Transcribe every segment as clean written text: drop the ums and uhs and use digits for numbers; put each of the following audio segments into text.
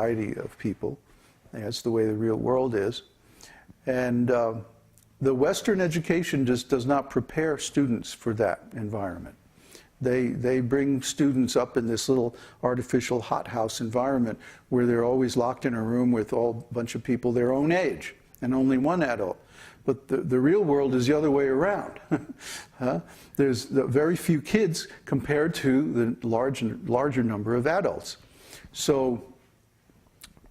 variety of people. That's the way the real world is. And the Western education just does not prepare students for that environment. They bring students up in this little artificial hothouse environment where they're always locked in a room with a bunch of people their own age and only one adult. But the real world is the other way around. There's very few kids compared to the larger number of adults. So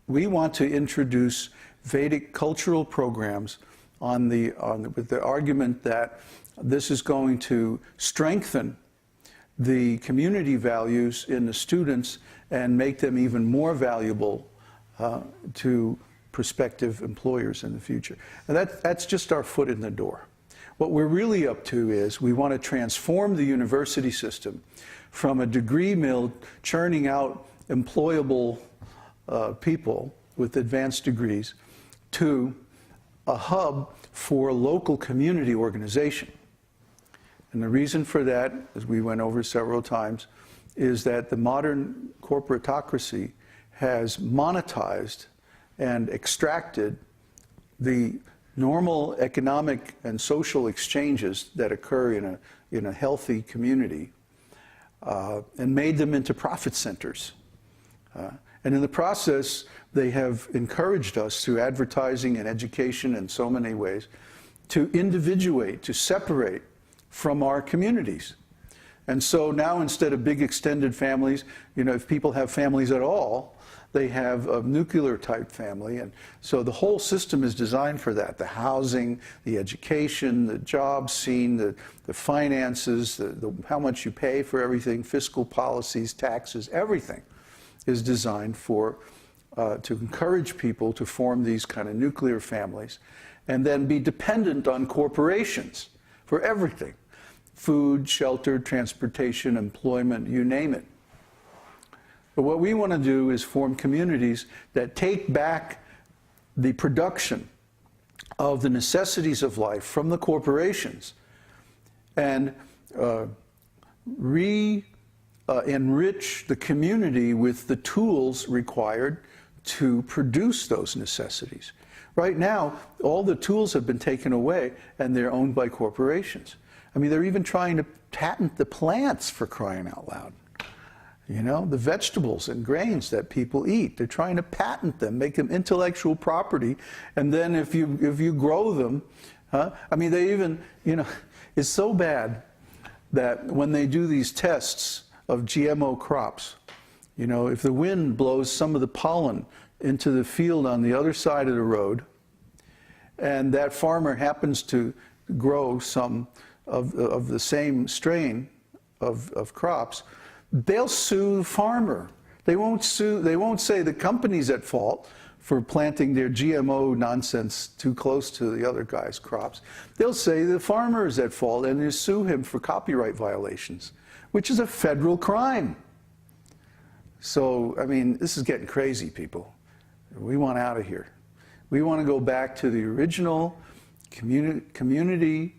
we want to introduce Vedic cultural programs with the argument that this is going to strengthen the community values in the students and make them even more valuable to prospective employers in the future. And that's just our foot in the door. What we're really up to is we want to transform the university system from a degree mill churning out employable people with advanced degrees to a hub for local community organization. And the reason for that, as we went over several times, is that the modern corporatocracy has monetized and extracted the normal economic and social exchanges that occur in a healthy community and made them into profit centers. And in the process, they have encouraged us through advertising and education in so many ways to individuate, to separate from our communities. And so now instead of big extended families, if people have families at all, they have a nuclear type family. And so the whole system is designed for that. The housing, the education, the job scene, the finances, how much you pay for everything, fiscal policies, taxes, everything is designed to encourage people to form these kind of nuclear families and then be dependent on corporations for everything. Food, shelter, transportation, employment, you name it. But what we want to do is form communities that take back the production of the necessities of life from the corporations and enrich the community with the tools required to produce those necessities. Right now, all the tools have been taken away and they're owned by corporations. I mean, they're even trying to patent the plants, for crying out loud. The vegetables and grains that people eat, they're trying to patent them, make them intellectual property, and then if you grow them, I mean, they even, it's so bad that when they do these tests of GMO crops, if the wind blows some of the pollen into the field on the other side of the road, and that farmer happens to grow some of the same strain of crops, they'll sue the farmer. They won't say the company's at fault for planting their GMO nonsense too close to the other guy's crops. They'll say the farmer is at fault and they sue him for copyright violations, which is a federal crime. So, I mean, this is getting crazy, people. We want out of here. We want to go back to the original community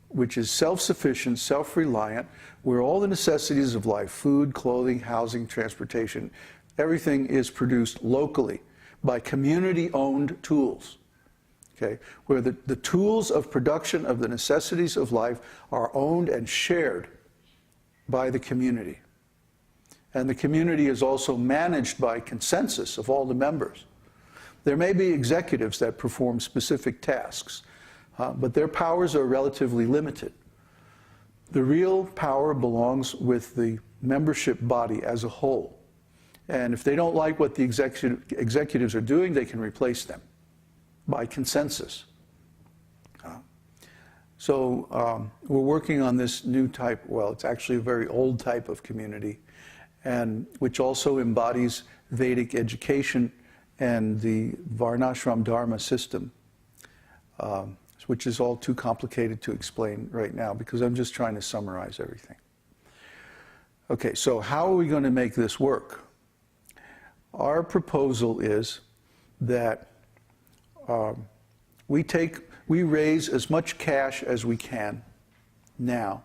which is self-sufficient, self-reliant, where all the necessities of life, food, clothing, housing, transportation, everything is produced locally by community-owned tools, okay? Where the tools of production of the necessities of life are owned and shared by the community. And the community is also managed by consensus of all the members. There may be executives that perform specific tasks, but their powers are relatively limited. The real power belongs with the membership body as a whole. And if they don't like what the executives are doing, they can replace them by consensus. So we're working on this new type, well, it's actually a very old type of community, and which also embodies Vedic education and the Varnashram Dharma system, which is all too complicated to explain right now because I'm just trying to summarize everything. Okay, so how are we going to make this work? Our proposal is that we raise as much cash as we can now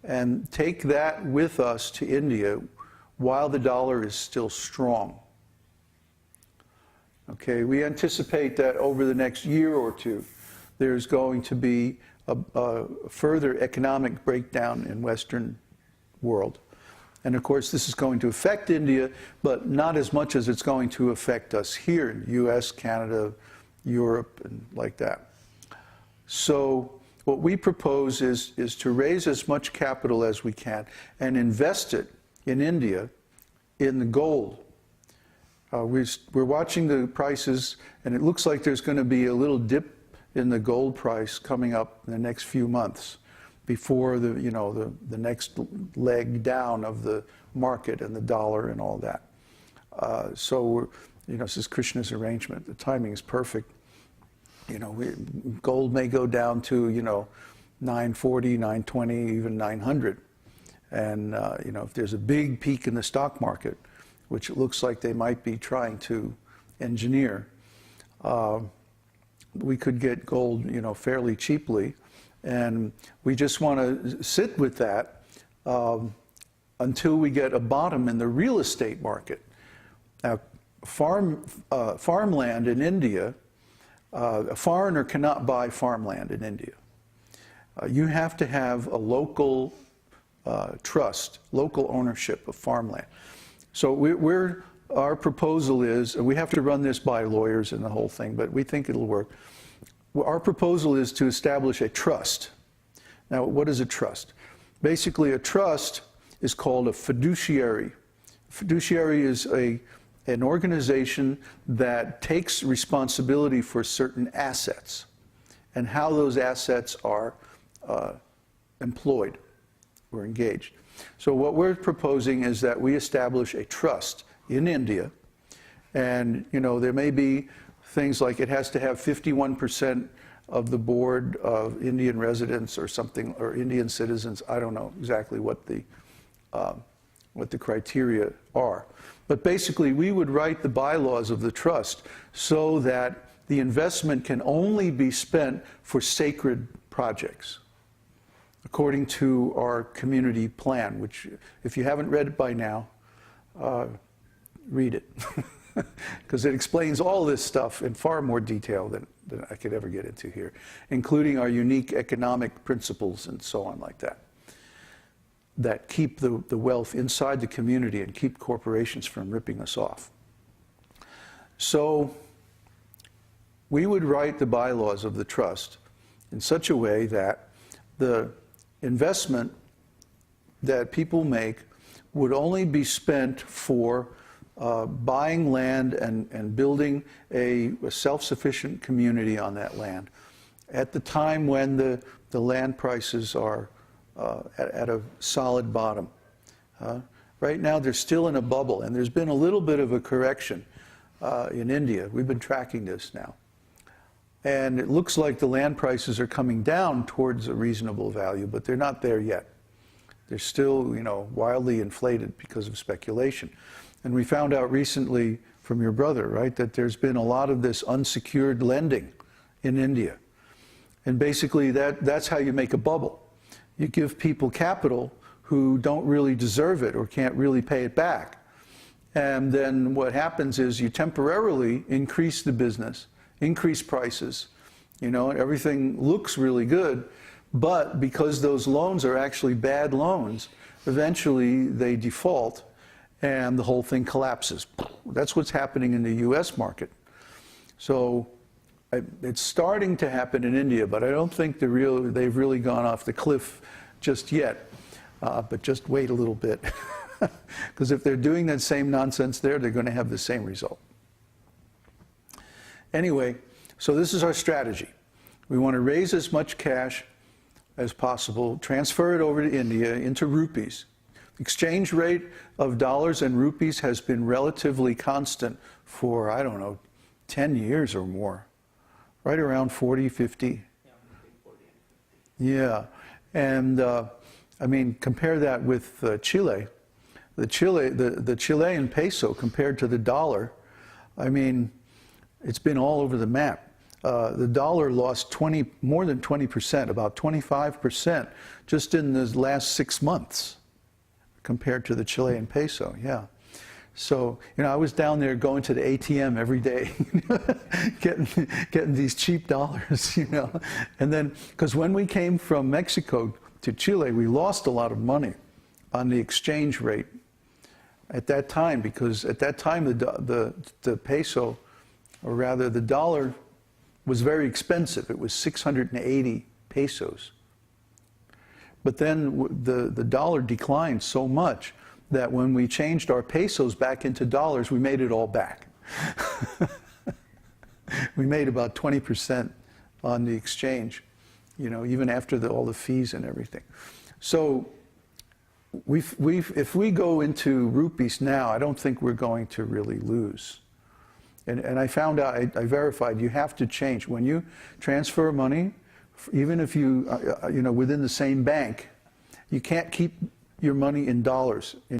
and take that with us to India while the dollar is still strong. Okay, we anticipate that over the next year or two, there's going to be a further economic breakdown in Western world. And of course, this is going to affect India, but not as much as it's going to affect us here in the US, Canada, Europe, and like that. So what we propose is to raise as much capital as we can and invest it in India in the gold. We're watching the prices, and it looks like there's going to be a little dip in the gold price coming up in the next few months before the next leg down of the market and the dollar and all that. So this is Krishna's arrangement. The timing is perfect. Gold may go down to 940, 920, even 900, and if there's a big peak in the stock market, which it looks like they might be trying to engineer, we could get gold, fairly cheaply, and we just want to sit with that until we get a bottom in the real estate market. Now, farmland in India, a foreigner cannot buy farmland in India. You have to have a local trust, local ownership of farmland. So our proposal is, and we have to run this by lawyers and the whole thing, but we think it'll work. Our proposal is to establish a trust. Now, what is a trust? Basically, a trust is called a fiduciary. Fiduciary is an organization that takes responsibility for certain assets and how those assets are employed or engaged. So what we're proposing is that we establish a trust in India, and there may be things like it has to have 51% of the board of Indian residents or something, or Indian citizens. I don't know exactly what the criteria are. But basically, we would write the bylaws of the trust so that the investment can only be spent for sacred projects, according to our community plan, which, if you haven't read it by now, read it. Because it explains all this stuff in far more detail than I could ever get into here, including our unique economic principles and so on like that, that keep the wealth inside the community and keep corporations from ripping us off. So we would write the bylaws of the trust in such a way that the investment that people make would only be spent for buying land and building a self-sufficient community on that land at the time when the land prices are at a solid bottom. Right now they're still in a bubble, and there's been a little bit of a correction in India. We've been tracking this now. And it looks like the land prices are coming down towards a reasonable value, but they're not there yet. They're still, wildly inflated because of speculation. And we found out recently from your brother, right, that there's been a lot of this unsecured lending in India. And basically that's how you make a bubble. You give people capital who don't really deserve it or can't really pay it back. And then what happens is you temporarily increase the business, increase prices, and everything looks really good, but because those loans are actually bad loans, eventually they default and the whole thing collapses. That's what's happening in the US market. So it's starting to happen in India, but I don't think they've really gone off the cliff just yet. But just wait a little bit. Because if they're doing that same nonsense there, they're going to have the same result. Anyway, so this is our strategy. We want to raise as much cash as possible, transfer it over to India into rupees. The exchange rate of dollars and rupees has been relatively constant for, 10 years or more. Right around 40, 50. Yeah. And compare that with Chile. The Chilean peso compared to the dollar, it's been all over the map. The dollar lost more than 20%, about 25%, just in the last 6 months compared to the Chilean peso, yeah. So, I was down there going to the ATM every day, getting these cheap dollars, And then, because when we came from Mexico to Chile, we lost a lot of money on the exchange rate at that time, because at that time the peso, or rather the dollar, was very expensive. It was 680 pesos. But then the dollar declined so much that when we changed our pesos back into dollars, we made it all back. We made about 20% on the exchange, even after all the fees and everything. So if we go into rupees now, I don't think we're going to really lose. And I found out, I verified, you have to change. When you transfer money, even if you, within the same bank, you can't keep your money in dollars.